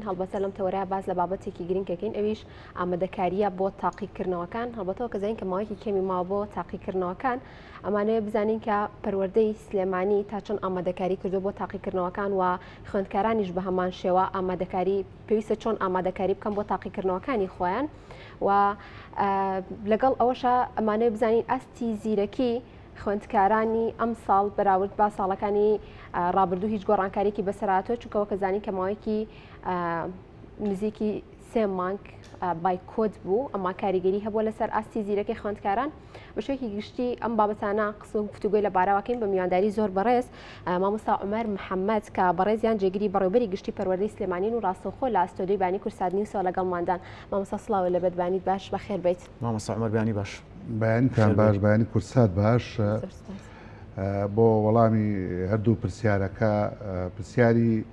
هەڵبەتە لەم تەوەرەیە باز لە بابەتێکی گرنگەکەین ئەویش ئامادەکاریە بۆ تاقیکردنەوەکان هەڵبەتەوە کە زانین کە ماوەیەکی کەمی ماوە بۆ تاقیکردنەوەکان ئەمانەیە بزانین کە پەروەردەی سلێمانی تا چەند ئامادەکاری کردو بۆ تاقیکردنەوەکان و خوێندکارانیش بە هەمان شێوە ئامادەکاری پێویستە چۆن ئامادەکاری بکەم بۆ تاقیکردنەوەکانی خۆیان و لەگەڵ ئەوەشە ئەمانەیە بزانین ئەستی زیرەکی خوێندکارانی ئەم ساڵ بەراورد با ساڵەکانی ڕابردوو هیچ گۆڕانکاریکی بەسەرهاتوە چونکەوە کە زانین کە ماوەیەکی نزیکی 3 مانگ بایکۆت بوو ئەما کاریگەری هەبووە لەسەر ئاستی زیرەکەی خوێندکاران بە شێوەیەکی گشتی ئەم بابەتانە قسە و گفتوگۆی لە بارەوەکەین بە میوانداری زۆر بەڕێز مامۆستا عومەر محەممەد کە بەڕێزیان جێگیری بەڕێوەبەری گشتی پەروەردەی سلێمانین و ڕاستەوخۆ لە ئەستۆدیۆی بانی کورسادنی سۆ لەگەڵماندان مامۆستا سڵاوە لە بەدبانیت باش بەخێر بیت مامۆستا عومەر بیانی باش بەیانتان باش بەیانی کورسات باش بۆ وەڵامی هەردوو پرسیارەکە پرسیاری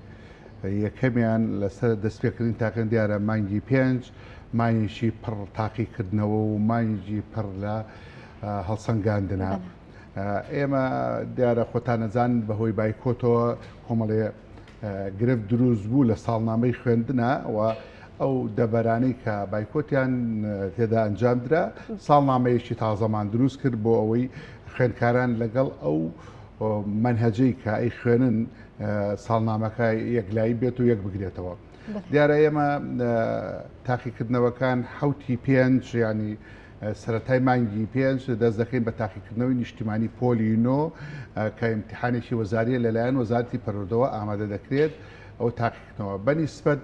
یەکەمیان لەسەر دەستپێکردنی تاقن دیارە مانگی 5 مانگیشی پڕ تاقیکردنەوە و مانگی پڕ لە هەڵسەنگاندنە ئێمە دیارە خۆتانەزان بەهۆی بایکۆتەوە کۆمەڵێ گرفت دروست بوو لە ساڵنامەی خوێندنە و ئەو دەبەرانەی کە بایکۆتیان تێدا ئەنجامدرا ساڵنامەیەکی تازەمان دروست کرد بۆ ئەوەی خوێندکاران لەگەڵ ئەو منهەجەی کە ئەی خوێنن ساڵنامەکە یەکلایی بێت و یەک بگرێتەوە دیارە ئێمە تاقیکردنەوەکان حوتی 5 ینی سەرەتای مانگی 5 دەست دەکەین بە تاقیکردنەوەی نیشتیمانی پۆلینۆ کە ئیمتیحانێکی وەزاریە لەلایەن وەزارەتی پەروەردەوە ئامادە دەکرێت ئەو تاقیکردنەوە بەنسبەت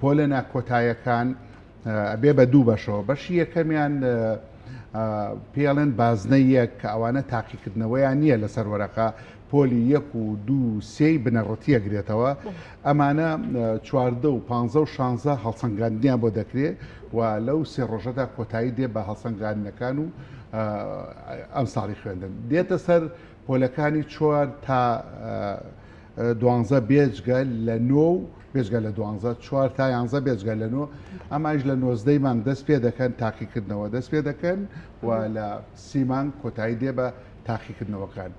پۆلە ناکۆتاییەکان ئەبێ بە دوو بەشەوە بەشی یەکەمیان پێڵێن بازنە یەک کە ئەوانە تاقیکردنەوەیان نییە لەسەر وەرەقە پۆلی 1 و 2 3 بنەڕەتی ئەگرێتەوە ئەمانە 14 و 15 و 16 هەڵسەنگاندنیان بۆ دەکرێت و لەو سێ ڕۆژەدا کۆتایی دێ بە هەڵسەنگاندنەکان و ئەم ساڵی خوێندن دێتە سەر پۆلەکانی 4 تا 12 بێجگە لە 9 بێژگە لە 12 4 تا 11 بێجگە لە 9 ئەماش لە 19 مانگ دەست پێ دەکەن تاقیکردنەوە دەست پێ دەکەن و لە 30 مانگ کۆتایی دێ بە تاقیکردنەوەکان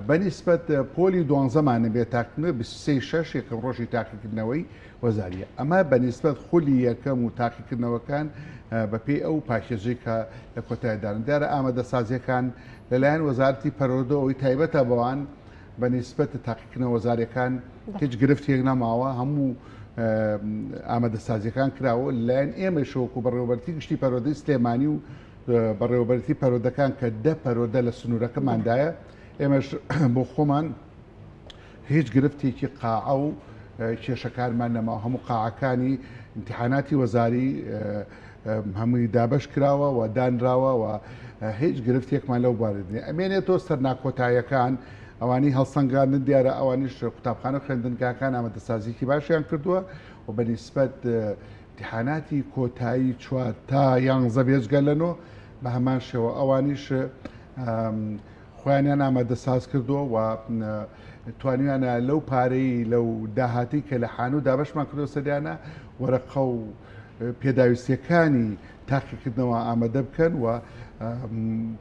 بەنسبەت پۆلی 12 مانە بێت تاقیکردنەوە 23 یەکەم ڕۆژی تاقیکردنەوەی وەزاریە ئەمە بەنسبەت خولی یەکەم و تاقیکردنەوەکان بەپێی ئەو پاشێژەی کە لە کۆتاییدارن دیارە ئامادەسازیەکان لەلایەن وەزارەتی پەروەردەوەی تایبەتە بەوان بەنسبەت تاقیکردنەوە وەزارەکان هیچ گرفتێک نەماوە هەموو ئامادەسازیەکان کراوە لایەن ئێمە شۆک و بەڕێوەبەرەتی گشتی پەروەردەی سلێمانی و بەڕێوەبەرەتی پەروەردەکان کە 10 پەروەردە لە سنوورەکەماندایە ئێمەش بۆ خۆمان هیچ گرفتێکی قاعە و کێشەکارمان نەماوە هەموو قاعەکانی ئیمتیحاناتی وەزاری هەمووی دابش کراوە و دانراوە و هیچ گرفتێکمان لەو باردنی ئەمێنێتەوە سەر ناکۆتاییەکان ئەوانی هەڵسەنگاندن دیارە ئەوانیش قوتابخانە خوێندنگاکان ئامادەسازیی باشیان کردووە و بەنسبەت ئیمتیحاناتی کۆتایی 4 تا 11 بێجگە لەنەوە بە هەمان شێوە ئەوانیش خۆیانیان ئامادەساز کردووە و توانیانە لەو پارەی لەو داهاتی کە لە حانوو دابشمان کردو سەریانە وەرەقە و پێداویستیەکانی تاقیکردنەوە ئامادە بکەن و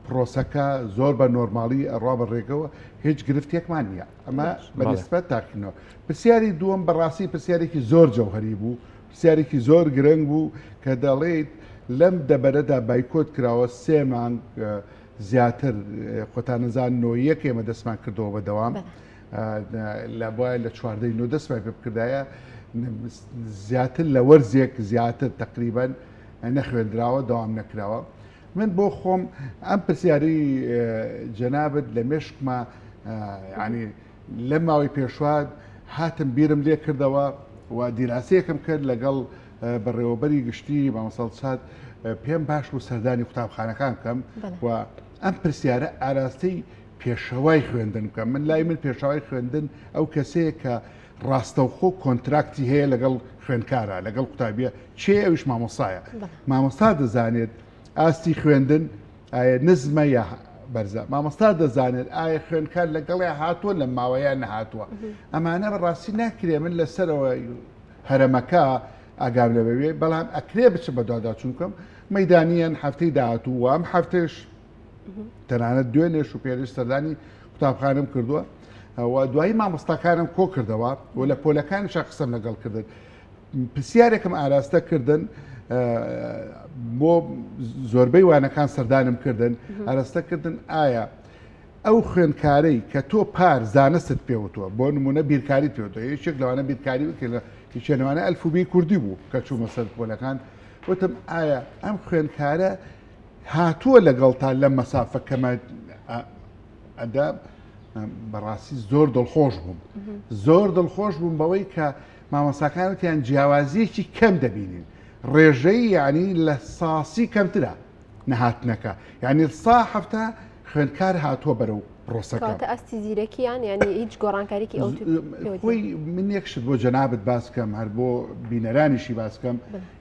پرۆسەکە زۆر بە نۆرماڵی ئەڕوا بەڕێگەوە هیچ گرفتێکمان نییە ئەمە بەنسبەت تاقیکردنەوە پرسیاری دووەم بەڕاستی پرسیارێکی زۆر جەوهەری بوو پرسیارێکی زۆر گرنگ بوو کە دەڵێیت لەم دەبەرەدا بایکۆت کراوە 3 مانگ زیاتر خۆتانەزان نۆیەک ئێمە دەستمان کردەوە بەدەوام لە بۆیە لە 14 نۆ دەستمان پێ بکردایە زیاتر لە وەرزێک زیاتر تقریبان نەخوێندراوە دەوام نەکراوە من بۆ خۆم ئەم پرسیاری جەنابەت لە مێشکمە ینی لە ماوەی پێشوات هاتم بیرم لێ کردەوە و دیراسەیەکم کرد لەگەڵ بەڕێوەبەری گشتی مامۆستا پێم باش بوو سەردانی قوتابخانەکان بکەم و ئەم پرسیارە ئاراستەی پێشەوای خوێندن بکەم من لای من پێشەوای خوێندن ئەو کەسەیە کە ڕاستەوخۆ کۆنتراکتی هەیە لەگەڵ خوێندکارە لەگەڵ قوتابیە چێ ئەوش مامۆستایە مامۆستا دەزانێت ئاستی خوێندن ئایا نزمە یا بەرزە مامۆستا دەزانێت ئایا خوێندکار لەگەڵی هاتووە لە ماوەیان نەهاتووە ئەمانە بەڕاستی ناکرێ من لەسەرەوە هەرەمەکە ئاگام لەبێ بەڵام ئەکرێ بچ بە دوادا چونکەم مەدانیان هەفتەی داهاتوو و ئەم هەفتەش تەنانەت دوێنێش و پێرش سەردانی قوتابخانەم کردووە و دوایی مامۆستاکانم کۆ کردەوە و لە پۆلەکانیشا قسەم لەگەڵ کردن پرسیارێکم ئاراستە کردن بۆ زۆربەی وانەکان سەردانم کردن ئاراستەکردن ئایا ئەو خوێندکارەی کە تۆ پار زانست پێوتووە بۆ نمونە بیرکاری پێوتەوە یەکێک لەوانە بیرکاری وکە هیچێنەوانە ئەلفوبی کوردی بوو کە چوومە سەر پۆلەکان وتم ئایا ئەم خوێندکارە هاتووە لەگەڵتا لەم مەسافە کەمە ئەدا بەڕاستی زۆر دڵخۆش بووم زۆر دڵخۆش بووم بەوەی کە مامۆساکانتیان جیاوازیەکی کەم دەبینین ڕێژەی یعنی لە ساسی کەمترە نەهاتنەکە یعنی سا هەفتە خوێندکار هاتووە بەرەو پرۆسەکە ئەستی زیرەکییان ینی هیچ گۆڕانکاریکی خۆی من یەکشت بۆ جەنابەت باسکەم هەر بۆ بینەرانیشی باسکەم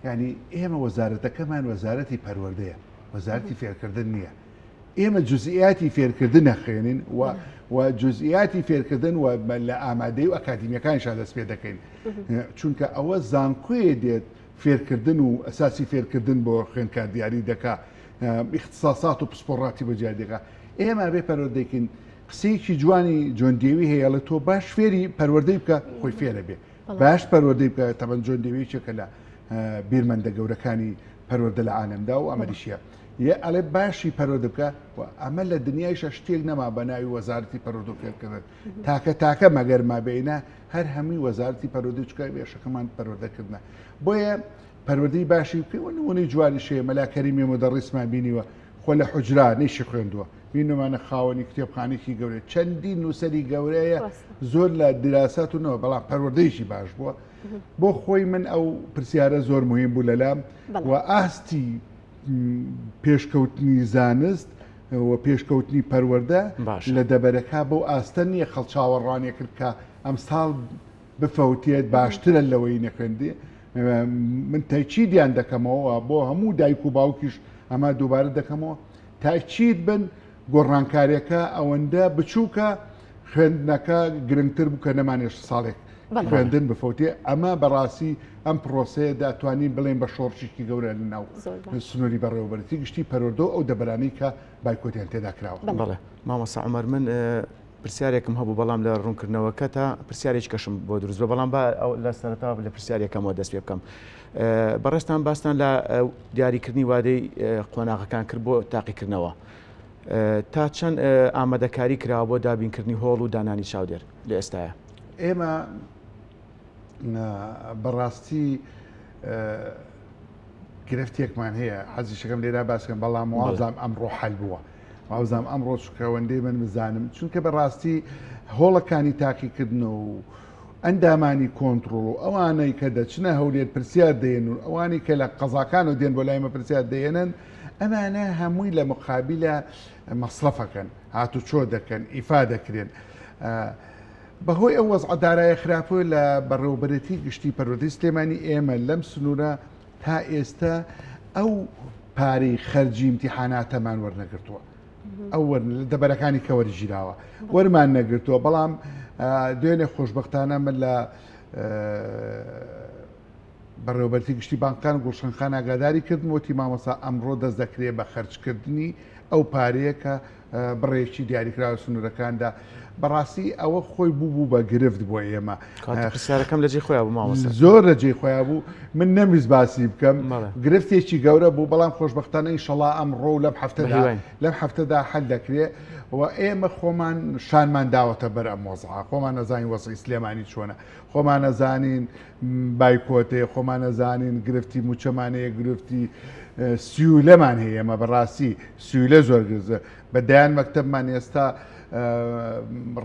ینی ئێمە وەزارەتەکەمان وەزارەتی پەروەردەیە وەزارەتی فێرکردن نییە ئێمە جزئیاتی فێرکردن نەخوێنین و جزئیاتی فێرکردن و لە ئامادەی و ئەکادیمیەکانیشان دەست پێ دەکەین چونکە ئەوە زانکۆیە دێت فێرکردن و ئەساسی فێرکردن بۆ خوێندکار دیاری دەکا اختصاسات و پسپۆڕاتی بۆ جیای دەکا ئێمە بێ پەروەردەیکن قسەیەکی جوانی جۆندێوی هەیە لە تۆ باش فێری پەروەردەی بکە خۆی فێرە بێ باش پەروەردەی بکە تەبەن جۆندێویەکە لە بیرمەندە گەورەکانی پەروەردە لە عالەمدا و ئەمەریشیە یە ئەڵێ باشی پەروەردە بکە و ئەمە لە دنیایشە شتێک نەما بە ناوی وەزارەتی پەروەردە و فێرکردن تاکە مەگەر مابینە هەر هەمووی وەزارەتی پەروەردە چکای بێشەکەمان پەروەردەکردنە بۆیە پەروەردەی باشی بکەی و نمونەی جوانی شەیە مەلا کەریمی مدەڕیسمان بینیوە خۆ لە حوجرا نەیشی خوێندووە بینمانە خاوەنی کتێبخانێکی گەورەیە چەندی نووسەری گەورەیە زۆر لە دراساتونەوە بەڵام پەروەردەیشی باش بووە بۆ خۆی من ئەو پرسیارە زۆر مهم بوو لەلام و ئاستی پێشکەوتنی زانست و پێشکەوتنی پەروەردە لە دەبەرەکە بەو ئاستە نییە خەڵچاوەڕوانێ کرد کە ئەم ساڵ بفەوتێت باشترە لەوەی نەخوێندێ من تاکیدیان دەکەمەوە بۆ هەموو دایک و باوکیش ئەمە دووبارە دەکەمەوە تاکید بن گۆڕانکاریەکە ئەوەندە بچووکە خوێندنەکە گرنگتر بوو کە نەمانێش ساڵێک خوێندن بفەوتێ ئەمە بەڕاستی ئەم پرۆسەیە دەتوانین بڵێن بە شۆڕشێکی گەورە لە ناو سنووری بەڕێوەبەرەتی گشتی پەروەردە ئەو دەبەرانەی کە بایکۆتیان تێدا کراوە. بەڵێ مامۆستا عومەر من پرسیارێکم هەبوو بەڵام لە ڕوونکردنەوەکە تا پرسیارێک کەشم بۆ دروست بە بەڵام لە سەرەتا لە پرسیارێکەکەمەوە دەست پێ بکەم بەڕێستان باستان لە دیاریکردنی وادەی قۆناغەکان کرد بۆ تاقیکردنەوە تا چەند ئامادەکاری کراوە بۆ دابینکردنی هۆڵ و دانانی چاودێر لە ئێستاە ئێمە بەڕاستی گرفتێکمان هەیە حەزی شەکەم لێرا باسکەم بەڵام وازام ئەمڕۆ حەل بووە وازام ئەمڕۆ چکەوەندەی من بزانم چونکە بەڕاستی هۆڵەکانی تاقیکردن و ئەندامانی کۆنتترۆل و ئەوانەی کە دەچنە هەولێت پرسیار دێن و ئەوانی کە لە قەزاکان و دێن بۆ لایمە پرسیار دێنن ئەمانە هەمووی لە مقابلە مەصرفەکەن هاتو چۆ دەکەن ئیفا دەکرێن بەهۆی ئەو وەزع دارایە خراپۆی لە بەڕێوەبەرەتی گشتی پەروەردەی سلێمانی ئێمە لەم سنوورە تا ئێستا ئەو پارەی خەرجی امتیحاناتەمان وەرنەگرتووە ئەو دەبەرەکانی کە وەرگیراوە وەرمان نەگرتووە بەڵام دوێنێ خۆشببختانە من لە بەڕێوەبەرەتی گشتی بانکان گوڵشنخان ئاگاداری کردن وتی مامۆستا ئەمڕۆ دەست دەکرێت بە خەرجکردنی ئەو پارەیە کە بڕێکی دیاریکراوە سنوورەکاندا بەڕاستی ئەوە خۆی بوو بە گرفت بۆ ئێمە پرسیارەکەم لە جێ خۆیان بوو مامۆستا زۆر لە جێ خۆیان بوو من نەمیز باسی بکەم گرفتێکی گەورە بوو بەڵام خۆشببختانە ئینشەڵا ئەمڕۆ لەم هەفتەدا حەل دەکرێت و ئێمە خۆمان شانمان داوەتە بەر ئەم وەزعە خۆمان نەزانین وەزعی سلێمانی چۆنە خۆمان نەزانین بایکۆتێ خۆمان نەزانین گرفتی موچەمانەیە گرفتی سیولەمان هەیە ئێمە بەڕاستی سیولە زۆر گرزە بەدایان مەکتەبمان ئێستا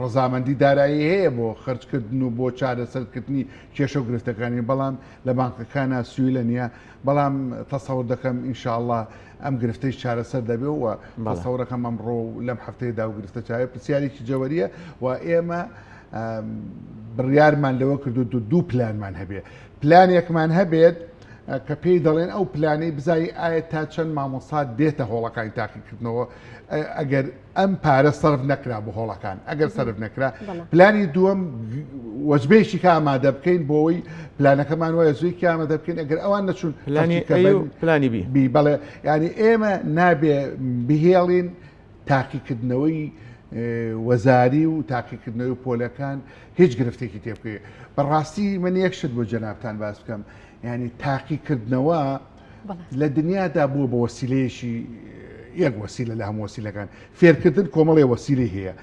ڕەزامەندی دارایی هەیە بۆ خەرجکردن و بۆ چارەسەرکردنی کێشە و گرفتەکانی بەڵام لە بانکەکانە سویلە نییە بەڵام تەسەوڕ دەکەم ئینشاءڵڵا ئەم گرفتەی چارەسەر دەبێ و تەسەوڕەکەم ئەمڕۆ لەم هەفتەیەدا و گرفتە چاوێ پرسیارێکی جەوەریە و ئێمە بڕیارمان لەوە کردو دوو پلانمان هەبێ پلانێکمان هەبێت کە پێی دەڵێن ئەو پلانەی بزایی ئایا تا چەند مامۆستا دێتە هۆڵەکانی تاقیکردنەوە ئەگەر ئەم پارە سەرف نەکرا بۆ هۆڵەکان ئەگەر سەرف نەکرا پلانی دووەم وەجبەیەکی کە ئامادە بکەین بۆەوەی پلانەکەمان وایە زووی ئامادە بکەین ئەگەر ئەوان نەچون پلانی بی بەڵێ ینی ئێمە نابێ بهێڵین تاقیکردنەوەی وەزاری و تاقیکردنەوەی پۆلەکان هیچ گرفتێکی تێبکەوێت بەڕاستی من یەکشت بۆ جەنابتان باس بکەم ینی تاقیکردنەوە لە دنیادا بووە بە وەسیلەیەشی یەک وەسیلە لە هەموو وەسیلەکان فێرکردن کۆمەڵی وەسیلەی هەیە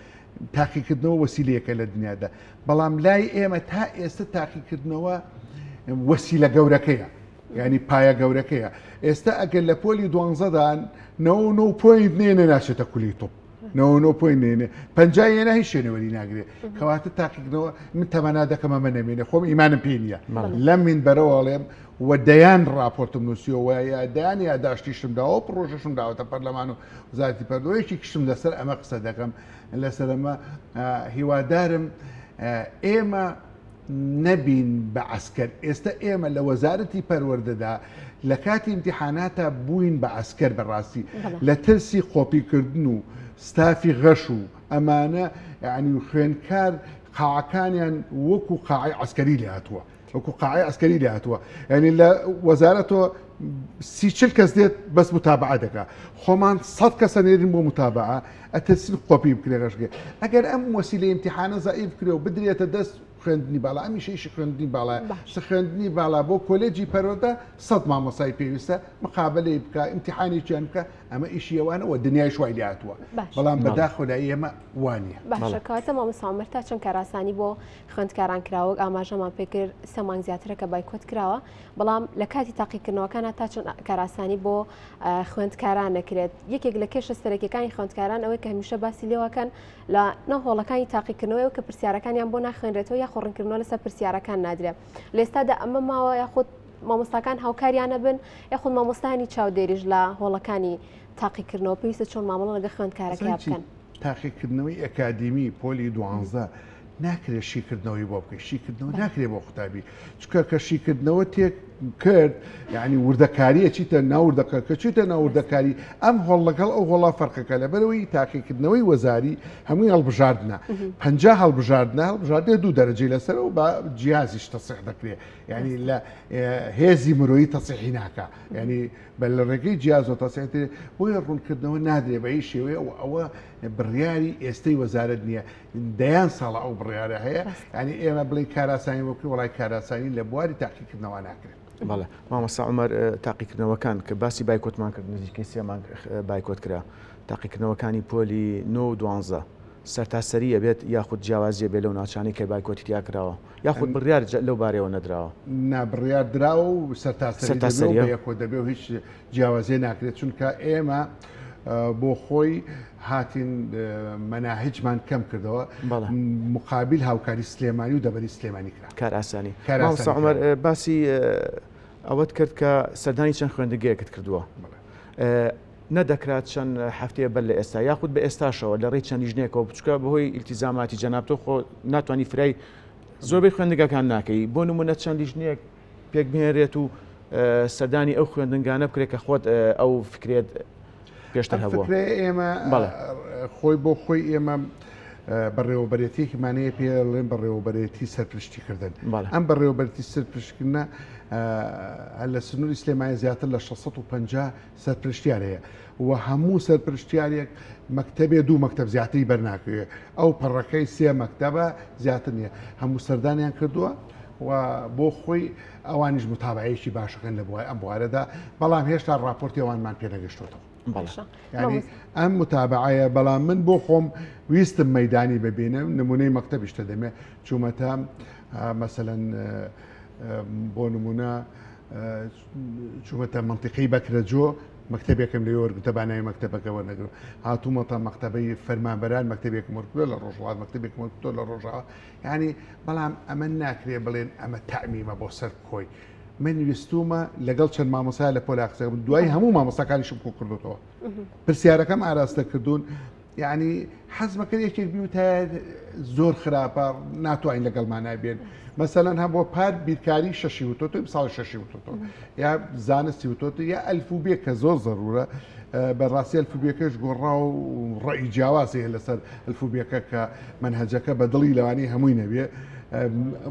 تاقیکردنەوە وەسیلەیەکە لە دنیادا بەڵام لای ئێمە تا ئێستا تاقیکردنەوە وەسیلە گەورەکەیە ینی پایە گەورەکەیە ئێستا ئەگەر لە پۆلی 12دان 99 نێنە ناچێتە کولی تۆپ 99 نێنێ 50 هێنا هیچ شوێنەوەری ناگرێت کەواتە تاقیکردنەوە من تەمەنا دەکەمە من نەمێنێ خۆم ئیمانم پێ نییە لەم من بەرەوەڵێم و دەیان راپۆرتم نووسیەوە یا دەیان یاداشتیشم داوە پرۆژەشم داوەتە پەرلەمان و وزارەتی پەروەردەیەکی کشتم لەسەر ئەمە قسە دەکەم لەسەر ئەمە هیوادارم ئێمە نەبین بە عسکەر ئێستا ئێمە لە وەزارەتی پەروەردەدا لە کاتی امتحاناتە بووین بە عسکەر بەڕاستی لە ترسی خۆپیکردن و ستافی غەش و ئەمانە یعنی خوێنکار قاعەکانیان وەکو قاعەی عسکەری لێ هاتووە وەکو قاعەی عسکەری لێ هاتووە ینی لە وەزارەتەوە 30-40 کەس دێت بەس متابعە دەکات خۆمان 100 کەسە نێرین بۆ متابعە ئەتەسین خۆپی بکرێ غەشگێ ئەگەر ئەم وەسیلەی امتحانە زائیف کرێ و بدرێتە دەست خوێندنی باڵا ئەمیشەیشی خوێندنی باڵا خوێندنی باڵا بۆ کۆلێجی پەروەردە 100 مامۆسای پێویستە مقابلەی بکە ئیمتحانێکیان بکە ئەمە ئیشی ئەوانەوە دنیای شوای لێ هاتووە بەڵام بەداخەوە ئێمە وانە باشە کاتە مامۆستا عومەر تا چەند کاراسانی بۆ خوێندکاران کراوە ئاماژەمان پێکرد 3 مانگ زیاترە کە بایکۆت کراوە بەڵام لە کاتی تاقیکردنەوەکانە تا چەند کاراسانی بۆ خوێندکاران نەکرێت یەکێک لە کێشە سەرەکیەکانی خوێندکاران ئەوەی کە هەمیشە باسی لێوەکەن لە نەهۆڵەکانی تاقیکردنەوەی کە پرسیارەکانیان بۆ ناخوێنرێتەوە یا خۆڕنکردنەوە لەسەر پرسیارەکان نادرێت لە ئێستادا ئەمە ماوە یاخود مامۆستاکان هاوکاریانە بن یاخود مامۆستانی چاودێریش لە هۆڵەکانی تاقیکردنەوە پێویستە چۆن مامەڵە لەگە خوێندکارەکە بکەن تاقیکردنەوەی ئەکادمی پۆلی 12 ناکرێت شیکردنەوەی بۆ بکەیت شیکردنەوە ناکرێت بۆ قوتابی چکە کە شیکردنەوە تێک کرد یعنی وردەکاریە چیتە ناوردەکە کە چیتە ناوردەکاری ئەم هۆڵ لەگەڵ ئەو هۆڵا فەرقەکە لەبەرەوەی تاقیکردنەوەی وەزاری هەمووی هەڵبژاردنە 50 هەڵبژاردنە هەڵبژاردنە 2 دەرەجەی لەسەر و بە جیازیش تەسیح دەکرێت یعنی لە هێزی مرۆیی تەسیحی ناکە یعنی بە لە ڕێگەی جیاز و تەسیحێتی بۆیە ڕوونکردنەوە نادرێت بە هیچ شێوەیە و ئەوە بڕیاری ئێستەی وەزارەت نییە دەیان ساڵە ئەو بڕیارە هەیە ینی ئێمە بڵین کاراسانی وەکو وڵای کاراسانی لە بواری تاقیکردنەوە ناکرێت بەڵێ مامۆستا عومەر تاقیکردنەوەکان کە باسی بایکۆتمان کرد نزیکەی 3 مانگ بایکۆت کرا تاقیکردنەوەکانی پۆلی 9 و 12 سەرتاسەریە بێت یاخود جیاوازیە بێت لەو ناوچانەی کە بایکۆتی تیا کراوە یاخود بڕیار لەو بارەوە نەدراوە نابڕیار دراوە و سەرتاسەری یەکۆ دەبێ و هیچ جیاوازیە ناکرێت چونکە ئێمە بۆ خۆی هاتین مەناهجمان کەم کردەوە مقابل هاوکاری سلێمانی و دەبەری سلێمانی کرا کار ئاسانی مامۆستا عومەر باسی ئەوەت کرد کە سەردانی چەند خوێندەگەیەکت کردووە نەدەکرات چەند هەفتەیە بەر لە ئێستا یاخود بە ئێستاشەوە لە ڕێی چەند لیژنێکەوە بچکە بەهۆی ئیلتیزاماتی جەنابتۆ خۆ ناتوانانی فرای زۆربەی خوێندەگەکان ناکەی بۆ نمونە چەند لیژنێک پێک بهێنرێت و سەردانی ئەو خوێندنگانە بکرێت کە خۆت ئەو فکرێت پێشتر هەبووە ئێمە خۆی بۆ خۆی ئێمە بەڕێوەبەرێتیەکیمانەیە پێڵێن بەڕێوەبەرێتی سەرپشتیکردن ئەم بەڕێوەبەرێتی سەرپشتکردنە لە سنووری سلێمانی زیاتر لە 650 سەرپشتیار هەیە و هەموو سەرپشتیارێک مەکتەبێ 2 مەکتەب زیاتری بەرناکرێت ئەو پەڕەکەی 3 مەکتەبە زیاتر نییە هەموو سەردانیان کردووە و بۆ خۆی ئەوانیش متابعەیەکی باشەکەن لە ئەم بوارەدا بەڵام هێشتا ڕاپۆرتی ئەوانمان پێ نەگەشتوتەوە ینی ئەم متابعەیە بەڵام من بۆ خۆم ویستم مەدانی ببینم نمونەی مەکتەبیشتە دەمێ چوومەتە مەسەلەن بۆ نمونە چوومەتە منتیقی بەکرەجۆ مەکتەبێکم لە وەرگتەبانای مەکتەبەکەەوە نەگرو هاتوومەتە مەکتەبەی فەرمانبەران مەکتەبێکم وەرگرۆ لە ڕۆژڵات مەکتەبێکم وەرگتۆ لە ڕۆژەوە ینی بەڵام ئەمە ناکرێ بڵێن ئەمە تەعمیمە بۆ سەر کۆی من ویستومە لەگەڵ چەند مامۆسای لە پۆلا قسە دوای هەموو مامۆساکانیشم کۆ کردوتەوە پرسیارەکەم ئاراستە کردوون یعنی حەزمەکرد یەکێک بیوتە زۆر خراپە ناتوانین لەگەڵمان نابێن مەسەلەن هەم بۆ پار بیرکاری شەشی وتۆ ساڵ شەشی وتۆ یا زانستی وتۆ یا ئەلفوبێ کە زۆر زەرورە بەڕاستی ئەلفوبێکەش گۆڕا و ڕێی جیاوازی لەسەر ئەلفوبێکە کە منهەجەکە بە دڵی لەوانی هەمووی نەبێ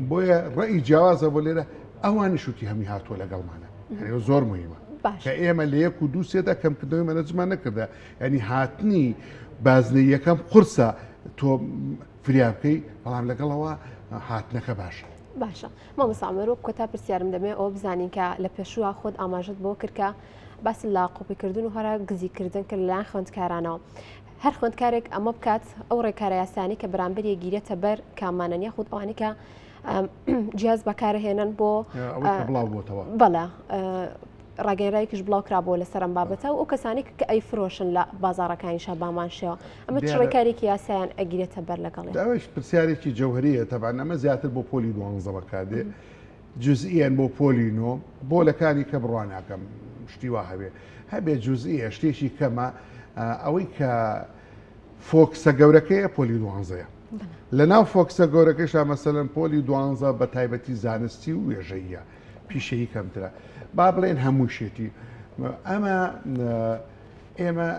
بۆیە ڕێی جیاوازە بۆ لێرە ئەوانی شوتی هەمی هاتووە لەگەڵمانە زۆر مهمە کە ئێمە لە 1 و 2 سێدا کەمکردنەوەی مەنەجمان نەکردە ینی هاتنی بازنەی یەکەم قورسە تۆ فریا بکەی بەڵام لەگەڵەوە هاتنەکە باشە. باشە مامۆستا عومەر کۆتا پرسیارم دەمێ ئەو بزانین کە لە پێشووە خۆت ئاماژت بۆ کردکە باس لە قوپیکردن و هەرە گزیکردن کرد لەلایەن خوێندکارانەوە. هەر خوێندکارێک ئەمە بکات ئەو ڕێکارە یاسانی کە بەرامبەر یەگیرێتە بەر کامانە یاخود ئەوانەی کە جیاز بەکارهێنن بۆ بڵاو بۆتەوە بەڵێ ڕاگەنرایەکیش بڵاو کرابەوە لەسەر ئەم بابەتە و ئەو کەسانی کە ئەیفرۆشن لە بازاڕەکانی شەبامان شێوە ئەمە چ ڕێکارێکی یاسایان ئەگیرێتە بەر لەگەڵێ. ئەوش پرسیارێکی جەوهریە تەبان ئەمە زیاتر بۆ پۆلی 12 بەکاردێ جزئیان بۆ پۆلی 9 بۆ لەکانی کە بڕواناکەم شتی وا هەبێ جزئیە شتێکی کەمە ئەوەی کە فۆکسە گەورەکەیە پۆلی 12ە لە ناو فۆکسە گەورەکەشا مەسەلەن پۆلی 12 بە تایبەتی زانستی و وێژەیە پیشەیی کەمترە با بڵێن هەموو شێتی ئەمە ئێمە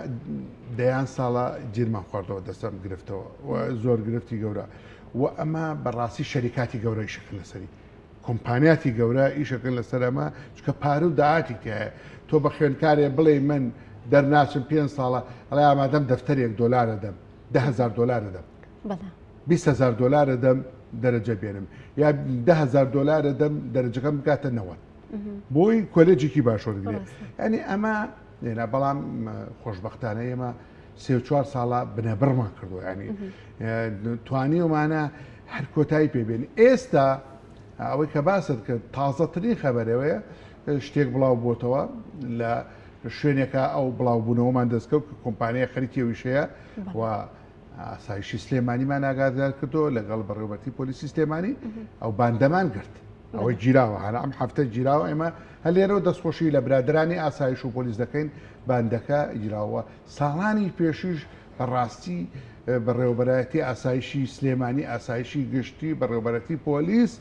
دەیان ساڵە گیرمان خواردەوە دەستم گرفتەوە و زۆر گرفتی گەورە و ئەمە بەڕاستی شەریکاتی گەورە ئیشەکە لەسەری کۆمپانیاتی گەورە ئیشەکە لەسەر ئەمە چکە پارە و داهاتی تایە تۆ بە خوێندکارێ بڵێ من دەرناچم 5 ساڵە ئەڵێ ئامادەم دەفتەرێک $1 دەم $10,000 دەم 20,000 دلار دەم دەرەجە بێنم یا $10,000 دەم دەرەجەکەم بکاتە 90 بۆی کۆلێجێکی باشۆرگێ ینی ئەمە لێنە بەڵام خۆشببختانە ئێمە 3-4 ساڵە بنەبڕمان کردو ینی توانی ومانە هەر کۆتایی پێبێنی ئێستا ئەوەی کە باست کرد تازەترین خەبەرەوەیە شتێک بڵاو بۆتەوە لە شوێنێکە ئەو بڵاوبوونەوەمان دەستکەوت کە کۆمپانیای خەریکی ویشەیە و ئاسایشی سلێمانیمان ئاگادار کردو لەگەڵ بەڕێوەبەرتی پۆلیسی سلێمانی ئەو باندەمان کرد ئەوەی گیراوە هەر ئەم هەفتە گیراوە ئێمە هەلێرەوە دەستخۆشی لە برادرانی ئاسایش و پۆلیس دەکەین باندەکە گیراوە ساڵانی پێشیش بەڕاستی بەڕێوەبەرەتی ئاسایشی سلێمانی ئاسایشی گشتی بەڕێوەبەرەتی پۆلیس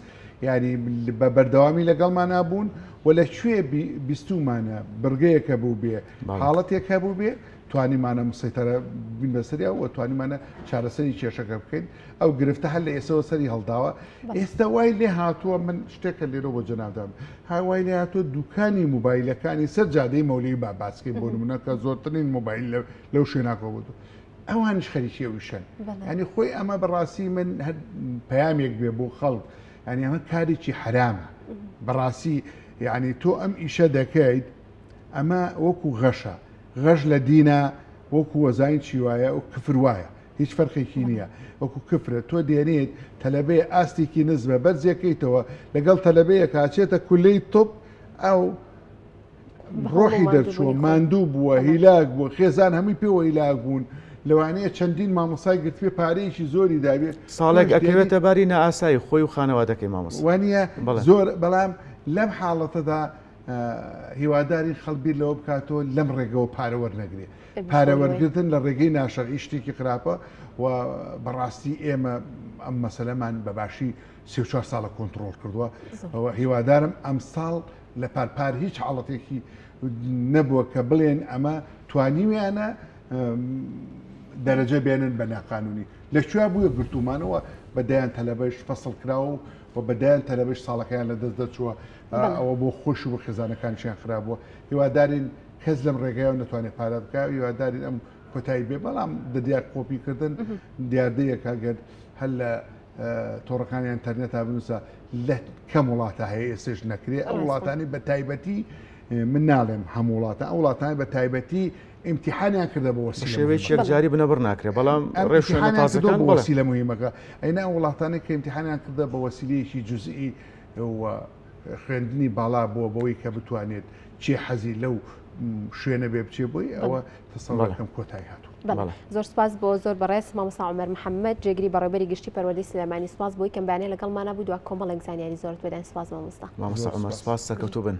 یعنی بە بەردەوامی لەگەڵمان نبوون و لەکوێ بیستومانە بڕگەیەکە بوو بێ حاڵەتێک هەبوو بێ توانیمانە مسەیتەرە بین بەسەریا و توانیمانە چارەسەری کێشەکە بکەین ئەو گرفتە هەر لە ئێسەوە سەری هەڵداوە ئێستا وای لێ هاتووە من شتێکە لێرە بۆ جەنابدام هاوای لێ هاتووە دوکانی مۆبایلەکانی سەر جادەی مەولەی باسکەی بۆ نمونە کە زۆرترین مۆبایل لەو شوێناکەوە بوو ئەوانش خەریکی وشن ینی خۆی ئەمە بەڕاستی من پەیامێک بێ بۆ خەڵک ینی ئەمە کارێکی حرامە بەڕاستی یعنی تۆ ئەم ئیشە دەکەیت ئەمە وەکو غەشە غەش لە دینە وەکو وەزین چی وایە و کفر وایە هیچ فەرقێکی نییە وەکو کفرە تۆ دێنێت تەلەبێ ئاستێکی نزبە بەرزەکەیتەوە لەگەڵ تەلەبەیە کاچێتە کولەی تۆپ ئەو ڕۆحی دەرچووە ماندوو بووە هیلاک بووە خێزان هەمووی پێوە هیلاک بوون لەوانەیە چەندین مامۆسای گرتوێ پارەیەکی زۆری داوێت ساڵێک ئەکەوێتە باری نەئاسایی خۆی و خانەوادەکەی مامۆستا وانە زۆر بەڵام لەم حاڵەتەدا هیواداری خەڵبیر لەوە بکاتەوە لەم ڕێگەوە پارە وەرنەگرێ پارە وەرگرتن لە ڕێگەی ناشەرعی شتێکی خراپە و بەڕاستی ئێمە ئەم مەسەلەمان بەباشی 3-4 ساڵە کۆنتترۆل کردووە هیوادارم ئەم ساڵ لە پارپار هیچ حاڵەتێکی نەبووە کە بڵێن ئەمە توانیویانە دەرەجە بێنن بە ناقانونی لەکوێ بووە گرتومانەوە بەدایان تەلەبەش فەسڵ کراوە و بەدایان تەلەبەش ساڵەکەیان لە دەست دەچووە ئەوە بۆ خۆش و بە خێزانەکانیان خراپبووە هیوادارین کەس لەم ڕێگایەوە نتوانێت پارە بکە هیوادارین ئەم کۆتایی بێ بەڵام دەدیار کۆپیکردن دیاردەیەکە گەر هەر لە تۆڕەکانی ئینتەرنێتا بنووسە لە کەم وڵاتە هەیە ئێسش نەکرێ ئەو وڵاتانی بە تایبەتی من ناڵێم هەموو وڵاتە ئەو وڵاتانی بە تایبەتی امتحانیان کردە بە وەسیلە شێوەیەکی یەکجاری بنەبڕ ناکرێت بەڵام ڕێشوێنە تازەکان بە وەسیلە موهیمەکە ئەینا وڵاتانی کە امتحانیان کردە بە وەسیلەیەکی جزئی و خوێندنی باڵا بووە بەوەی کە بتوانێت چێ حەزی لەو شوێنە بێ بچێ بۆی ئەوە تەسەڵەکەم کۆتایی هاتوو. زۆر سپاس بۆ زۆر بەڕێز مامۆستا عومەر محەممەد جێگری بەڕێبەری گشتی پەروەردەی سلێمانی سپاس بۆی کەمبانەیە لەگەڵمانە بوو دووە کۆمەڵێک زانیاری زۆرت بدەن سپاس مامۆستا عومەر سپاس سەرکەوتوو بن.